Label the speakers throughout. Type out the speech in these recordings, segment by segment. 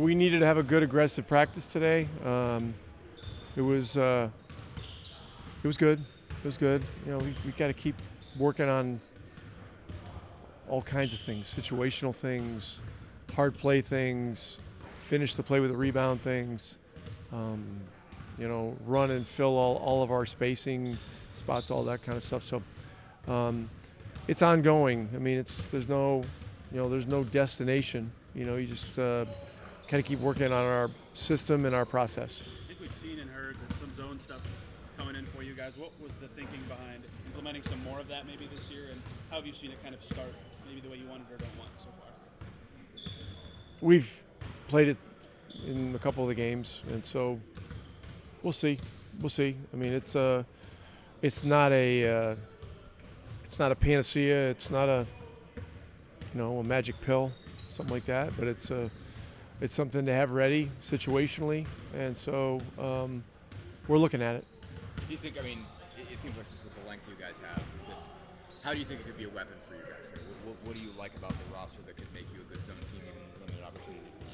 Speaker 1: we needed to have a good aggressive practice today. It was good. It was good. We got to keep working on all kinds of things, situational things, hard play things, finish the play with a rebound things, run and fill all of our spacing spots, all that kind of stuff. So it's ongoing. I mean, there's no destination. You just kind of keep working on our system and our process.
Speaker 2: I think we've seen and heard that some zone stuff coming in for you guys. What was the thinking behind implementing some more of that maybe this year, and how have you seen it kind of start maybe the way you wanted or don't want so far?
Speaker 1: We've played it in a couple of the games, and so we'll see. I mean, it's not a panacea. It's not a magic pill, something like that. But it's something to have ready situationally, and so we're looking at it.
Speaker 3: Do you think? I mean, it seems like just with the length you guys have, how do you think it could be a weapon for you guys? What do you like about the roster that could make you a good zone team, even limited opportunities that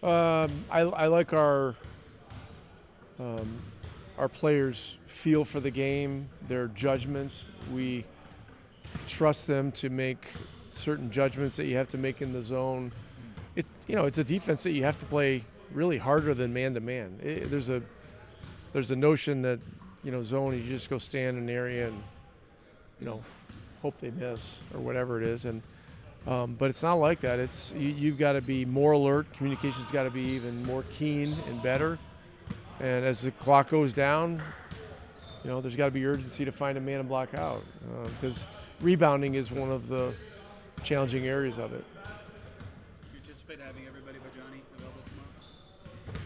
Speaker 3: you're using?
Speaker 1: I like our players' feel for the game, their judgment. We trust them to make certain judgments that you have to make in the zone. It's a defense that you have to play really harder than man-to-man. There's a notion that zone, you just go stand in an area and hope they miss or whatever it is, and but it's not like that. You've got to be more alert. Communication's got to be even more keen and better. And as the clock goes down, there's got to be urgency to find a man and block out, because rebounding is one of the challenging areas of it.
Speaker 2: Do you anticipate having everybody but Johnny available tomorrow?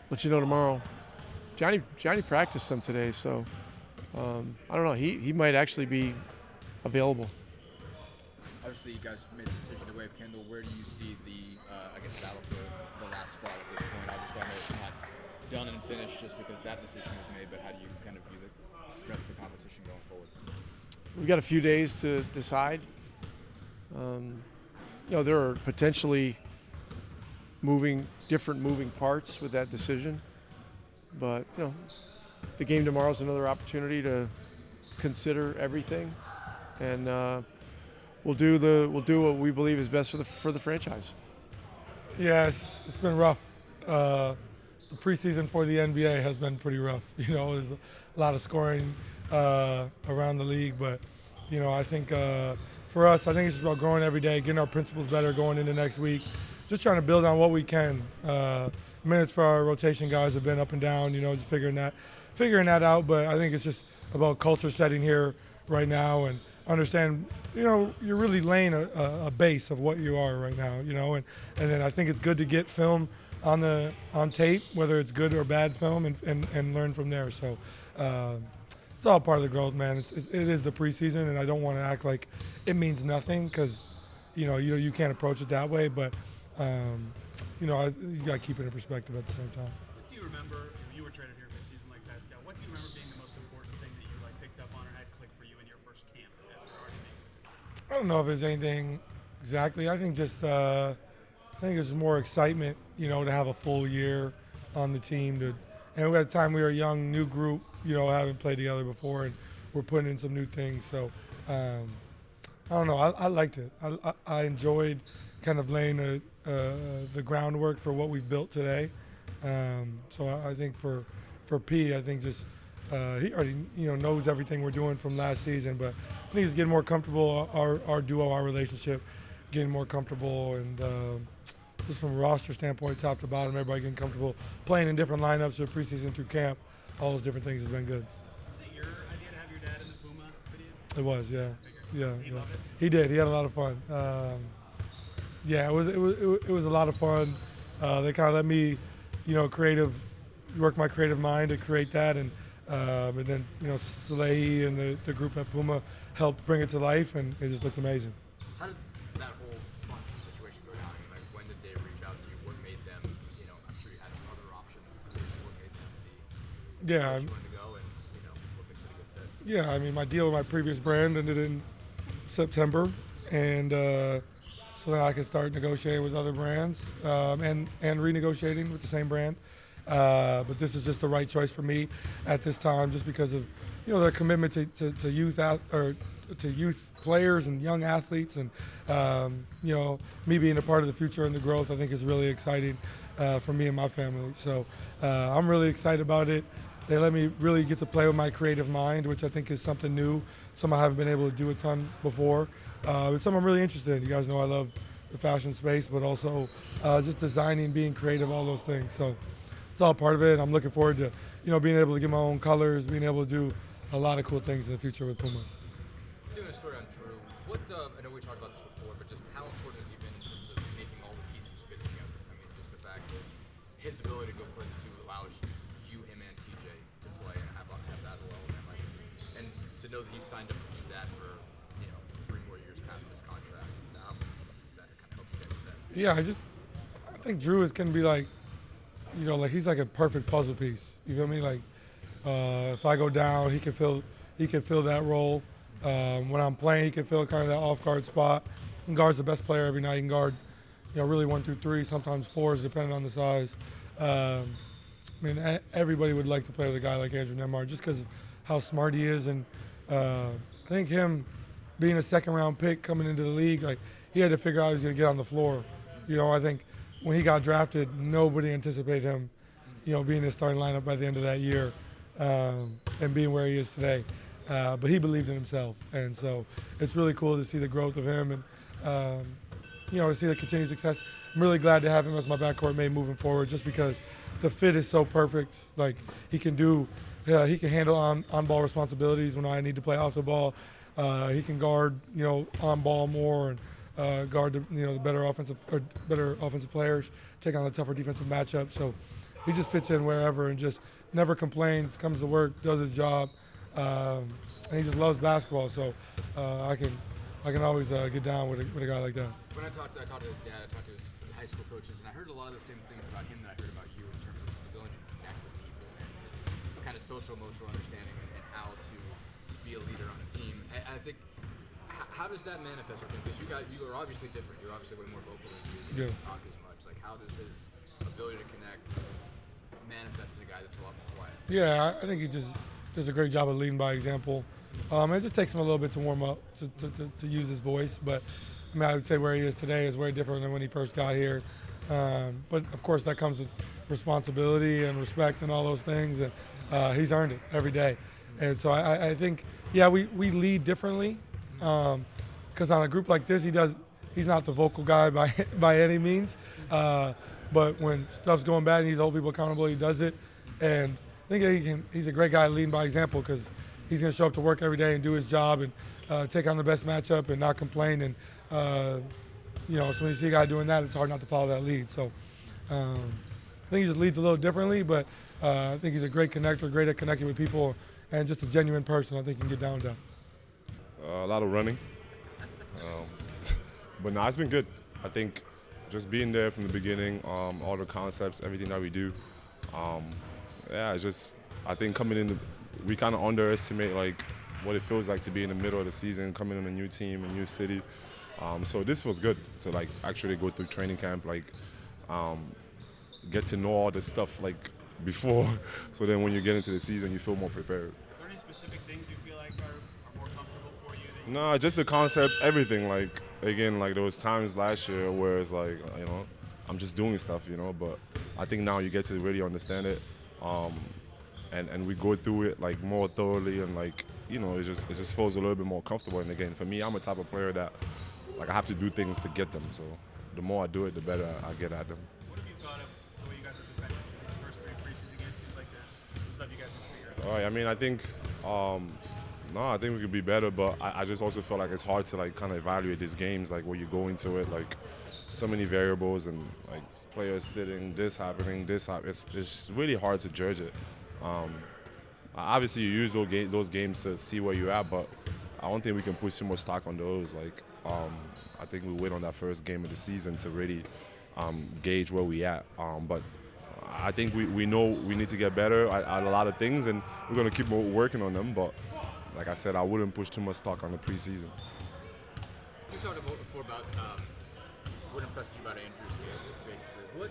Speaker 1: Let you know tomorrow. Johnny practiced some today, so I don't know. He might actually be available.
Speaker 3: Obviously, you guys made the decision to waive Kendall. Where do you see the battle for the last spot at this point? Obviously, I know it's not done and finished just because that decision was made, but how do you kind of view the rest of the competition going forward?
Speaker 1: We've got a few days to decide. There are potentially different moving parts with that decision, but the game tomorrow is another opportunity to consider everything, and we'll do what we believe is best for the franchise.
Speaker 4: Yes, it's been rough. The preseason for the NBA has been pretty rough. There's a lot of scoring around the league, but I think for us, I think it's just about growing every day, getting our principles better going into next week, just trying to build on what we can. Minutes for our rotation guys have been up and down, just figuring that out. But I think it's just about culture setting here right now and understand, you're really laying a base of what you are right now, and then I think it's good to get film on tape, whether it's good or bad film, and learn from there. So it's all part of the growth, man. It is the preseason, and I don't want to act like it means nothing, because you can't approach it that way. But you got to keep it in perspective at the same time.
Speaker 2: What do you remember? You were traded here mid-season like Pascal. What do you remember being the most important thing that you picked up on or had click for you in your first camp after already making?
Speaker 4: I don't know if there's anything exactly. I think just it's more excitement, to have a full year on the team. And at the time we were a young, new group, haven't played together before, and we're putting in some new things. So I don't know. I liked it. I enjoyed kind of laying the groundwork for what we've built today. So I think for P, I think just he already knows everything we're doing from last season, but I think he's getting more comfortable. Our duo, our relationship, getting more comfortable, and just from a roster standpoint, top to bottom, everybody getting comfortable playing in different lineups through preseason, through camp, all those different things has been good.
Speaker 2: Was it your idea to have your dad in the Puma video?
Speaker 4: It was, yeah. Yeah.
Speaker 2: He loved it?
Speaker 4: He did. He had a lot of fun. It was a lot of fun. They kind of let me, work my creative mind to create that, and then Salehi and the group at Puma helped bring it to life, and it just looked amazing.
Speaker 3: How did that whole sponsorship situation go down? I mean, when did they reach out to you? What made them, I'm sure you had other options. What made them be
Speaker 4: Yeah.
Speaker 3: where you wanted to go, and, what makes it a good fit?
Speaker 4: Yeah, I mean, my deal with my previous brand ended in September, and so that I can start negotiating with other brands and renegotiating with the same brand. But this is just the right choice for me at this time, just because of their commitment to youth players and young athletes, and me being a part of the future and the growth, I think is really exciting for me and my family. So I'm really excited about it. They let me really get to play with my creative mind, which I think is something new, something I haven't been able to do a ton before. It's something I'm really interested in. You guys know I love the fashion space, but also just designing, being creative, all those things. So it's all part of it. I'm looking forward to being able to get my own colors, being able to do a lot of cool things in the future with Puma.
Speaker 3: Doing a story on Drew, I know we talked about this before, but just how important has he been in terms of making all the pieces fit together? I mean, just the fact that his ability to go play the two allows you, him, and TJ to play and have that element. And to know that he signed up to do that for 3 more years past this contract, how does that kind of help you guys with that?
Speaker 4: Yeah, I think Drew is going to be like he's like a perfect puzzle piece. You feel me? Like if I go down, he can fill that role. When I'm playing, he can fill kind of that off-guard spot. He guards the best player every night. He can guard, really 1 through 3, sometimes 4s, depending on the size. Everybody would like to play with a guy like Andrew Nembhard just because of how smart he is. And I think him being a second-round pick coming into the league, like he had to figure out how he was going to get on the floor. I think when he got drafted, nobody anticipated him, being in the starting lineup by the end of that year and being where he is today. But he believed in himself, and so it's really cool to see the growth of him and to see the continued success. I'm really glad to have him as my backcourt mate moving forward, just because the fit is so perfect. Like he can handle on-ball responsibilities when I need to play off the ball. He can guard on ball more and guard the better offensive players, take on the tougher defensive matchups. So he just fits in wherever and just never complains, comes to work, does his job. And he just loves basketball, so I can always get down with a guy like that.
Speaker 3: When I talked to his dad, I talked to his high school coaches, and I heard a lot of the same things about him that I heard about you in terms of his ability to connect with people and his kind of social emotional understanding and how to be a leader on a team. And I think, how does that manifest with him? Because you are obviously different. You're obviously way more vocal than you. You don't talk as much. Like, how does his ability to connect manifest in a guy that's a lot more quiet?
Speaker 4: Yeah, I think he just does a great job of leading by example. It just takes him a little bit to warm up, to use his voice. But I would say where he is today is very different than when he first got here. But of course, that comes with responsibility and respect and all those things. And he's earned it every day. And so I think, we lead differently. Because on a group like this, he's not the vocal guy by any means. But when stuff's going bad and he's holding people accountable, he does it. And I think he's a great guy leading by example, because he's going to show up to work every day and do his job and take on the best matchup and not complain. And, so when you see a guy doing that, it's hard not to follow that lead. So I think he just leads a little differently, but I think he's a great connector, great at connecting with people, and just a genuine person. I think he can get down to.
Speaker 5: A lot of running. But no, it's been good. I think just being there from the beginning, all the concepts, everything that we do. I think coming in, we kind of underestimate what it feels like to be in the middle of the season, coming in a new team, a new city. So this was good to actually go through training camp, get to know all the stuff before, so then when you get into the season, you feel more prepared.
Speaker 2: Are there any specific things you feel like are more comfortable for you?
Speaker 5: No, just the concepts, everything. There was times last year where it's I'm just doing stuff, but I think now you get to really understand it. And we go through it more thoroughly, and it just feels a little bit more comfortable. And again, for me, I'm a type of player that I have to do things to get them. So the more I do it, the better I get at them.
Speaker 2: What have you thought of the way you guys have defended these first 3 preseason games? Seems like there's some stuff you guys have figured out.
Speaker 5: All right, I think we could be better, but I just also feel like it's hard to kind of evaluate these games, where you go into it, so many variables and players sitting, this happening, it's really hard to judge it. Obviously, you use those games to see where you're at, but I don't think we can put too much stock on those. I think we wait on that first game of the season to really gauge where we at. But I think we know we need to get better at a lot of things, and we're going to keep working on them. But like I said, I wouldn't push too much stock on the preseason.
Speaker 3: You talked before about what impresses you about Andrew's game, basically?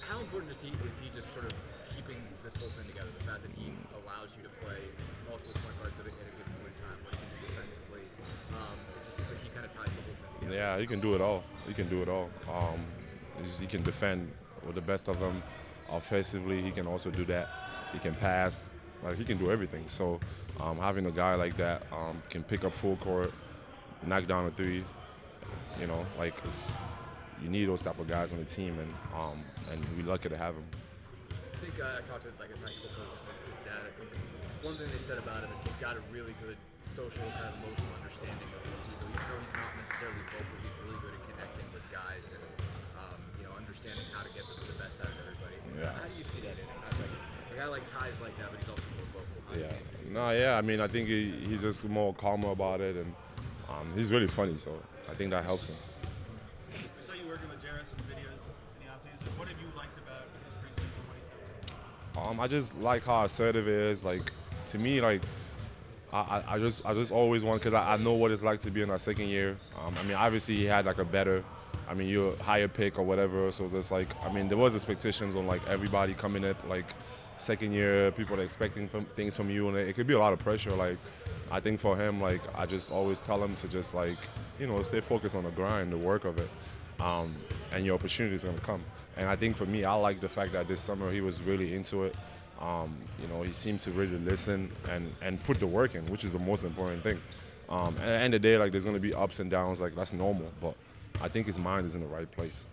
Speaker 3: How important is he just sort of keeping this whole thing together? The fact that he allows you to play multiple point guards at a given point in time, what he can do defensively. It just seems like he kind of ties the whole thing together.
Speaker 5: Yeah, he can do it all. He can do it all. He can defend with the best of them. Offensively, he can also do that. He can pass. Like, he can do everything. So having a guy like that can pick up full court, knock down a three. You know, like you need those type of guys on the team, and we're lucky to have him.
Speaker 3: I think I talked to high school coaches and his dad. I think one thing they said about him is he's got a really good social kind of emotional understanding of people. Even though he's not necessarily vocal, he's really good at connecting with guys and understanding how to get the best out of everybody.
Speaker 5: Yeah.
Speaker 3: How do you see that in him? A guy like Ty's like that, but he's also more vocal.
Speaker 5: I mean, I think he's just more calmer about it, and he's really funny, so I think that helps him.
Speaker 2: I saw you working with Jarris in videos in the offseason. What have you liked about his preseason? What he's done so far?
Speaker 5: I just like how assertive it is. Like, to me, like, I just always want, because I know what it's like to be in our second year. I mean, obviously he had like a better, I mean, you're a higher pick or whatever. So just like, I mean, there was expectations on like everybody coming up like second year, people are expecting things from you, and it could be a lot of pressure. Like, I think for him, like, I just always tell him to just like, you know, stay focused on the grind, the work of it, and your opportunity is gonna come. And I think for me, I like the fact that this summer he was really into it. You know, he seems to really listen and put the work in, which is the most important thing. At the end of the day, like, there's gonna be ups and downs, like that's normal. But I think his mind is in the right place.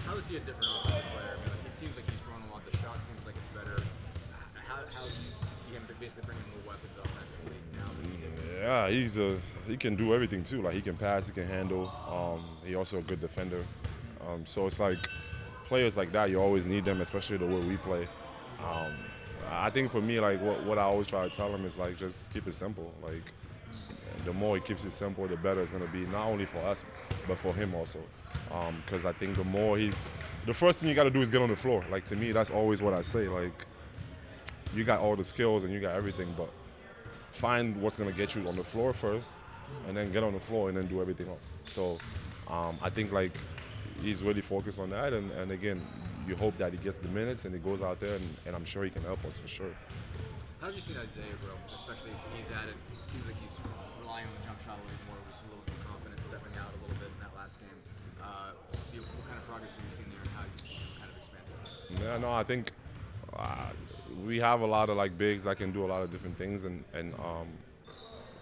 Speaker 3: How is he a different offensive player? I mean, like, it seems like he's grown a lot. The shot seems like it's better. How do you see him basically bringing more weapons offensively now that he did?
Speaker 5: Yeah, he can do everything too. Like, he can pass, he can handle. He also a good defender. So it's like players like that, you always need them, especially the way we play. I think for me, like what I always try to tell him is like, just keep it simple. Like, the more he keeps it simple, the better it's gonna be, not only for us, but for him also. Because I think the first thing you got to do is get on the floor. Like, to me, that's always what I say. Like, you got all the skills and you got everything, but find what's gonna get you on the floor first, and then get on the floor and then do everything else. So I think like he's really focused on that, and again, you hope that he gets the minutes and he goes out there, and I'm sure he can help us for sure.
Speaker 3: How have you seen Isaiah grow, especially as he's added? It seems like he's relying on the jump shot a little more, was a little more confident, stepping out a little bit in that last game. What kind of progress have you seen there, and how you've seen him kind of expand his game?
Speaker 5: Yeah, no, I think we have a lot of like bigs that can do a lot of different things, and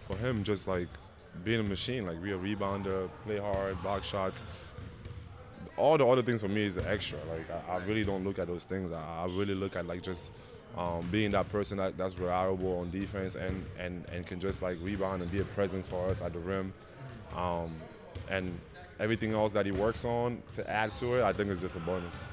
Speaker 5: for him, just like being a machine, like be a rebounder, play hard, block shots. All the other things for me is the extra. Like, I really don't look at those things. I really look at like just being that person that's reliable on defense and can just like rebound and be a presence for us at the rim. And everything else that he works on to add to it, I think is just a bonus.